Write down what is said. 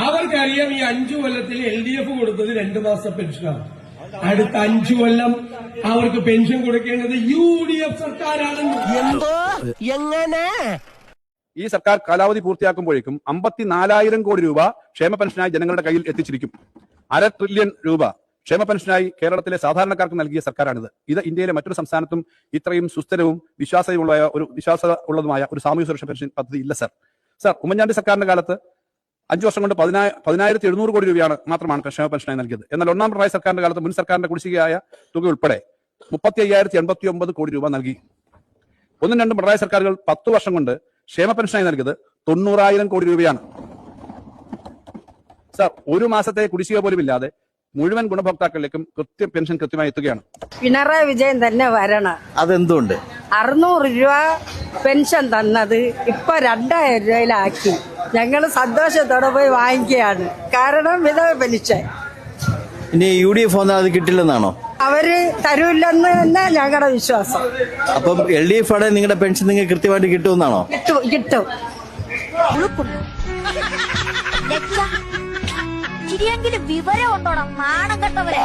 അവർക്കറിയാം ഈ 5 കൊല്ലത്തിൽ LDF കൊടുത്തത് 2 മാസം പെൻഷനാണ്. അടുത്ത 5 കൊല്ലം അവർക്ക് പെൻഷൻ കൊടുക്കേണ്ടത് UDF സർക്കാരാണെന്ന്. എന്തോ എങ്ങനെ ഈ സർക്കാർ കാലാവധി പൂർത്തിയാക്കുമ്പോഴേക്കും 54,000 കോടി രൂപ ക്ഷേമ പെൻഷനായി ജനങ്ങളുടെ കയ്യിൽ എത്തിച്ചിരിക്കും. 1/2 ട്രില്യൺ രൂപ ക്ഷേമ പെൻഷനായി കേരളത്തിലെ സാധാരണക്കാർക്ക് നൽകിയ സർക്കാരാണിത്. ഇത് ഇന്ത്യയിലെ മറ്റൊരു സംസ്ഥാനത്തും ഇത്രയും സുസ്ഥിരവും വിശ്വാസമുള്ളതുമായ ഒരു സാമൂഹ്യ സുരക്ഷാ പെൻഷൻ പദ്ധതി ഇല്ല സർ. ഉമ്മൻചാണ്ടി സർക്കാരിന്റെ കാലത്ത് 5 വർഷം കൊണ്ട് 10,700 കോടി രൂപയാണ് മാത്രമാണ് ക്ഷേമ പെൻഷനായി നൽകിയത്. എന്നാൽ ഒന്നാം പിണറായി സർക്കാരിന്റെ കാലത്ത് മുൻ സർക്കാരിന്റെ കുടിശ്ശികയായ തുക ഉൾപ്പെടെ 35,089 കോടി രൂപ നൽകി. 1-2 പിണറായി സർക്കാരുകൾ 10 വർഷം കൊണ്ട് ക്ഷേമ പെൻഷനായി നൽകിയത് 90,000 കോടി രൂപയാണ്. സർ, ഒരു മാസത്തെ കുടിശ്ശിക പോലും ഇല്ലാതെ മുഴുവൻ ഗുണഭോക്താക്കളിലേക്കും പെൻഷൻ കൃത്യമായി എത്തുകയാണ്. പിണറായി വിജയൻ തന്നെ വരണം. അതെന്തുകൊണ്ട്? 600 രൂപ പെൻഷൻ തന്നത് ഇപ്പൊ 2,000 രൂപയിലാക്കി. ഞങ്ങൾ സന്തോഷത്തോടെ പോയി വാങ്ങിക്കുകയാണ്. കാരണം വിധവ പെൻഷൻ ഇനി UDF വന്നാൽ അത് കിട്ടില്ലെന്നാണോ? അവര് തരൂല്ലെന്ന് തന്നെ ഞങ്ങളുടെ വിശ്വാസം. അപ്പം LDF ആണ് നിങ്ങളുടെ പെൻഷൻ നിങ്ങൾക്ക് കൃത്യമായിട്ട് കിട്ടുമെന്നാണോ? കിട്ടും. ചിരിയെങ്കിലും വിവരം ഉണ്ടോടാ നാണം കെട്ടവരെ.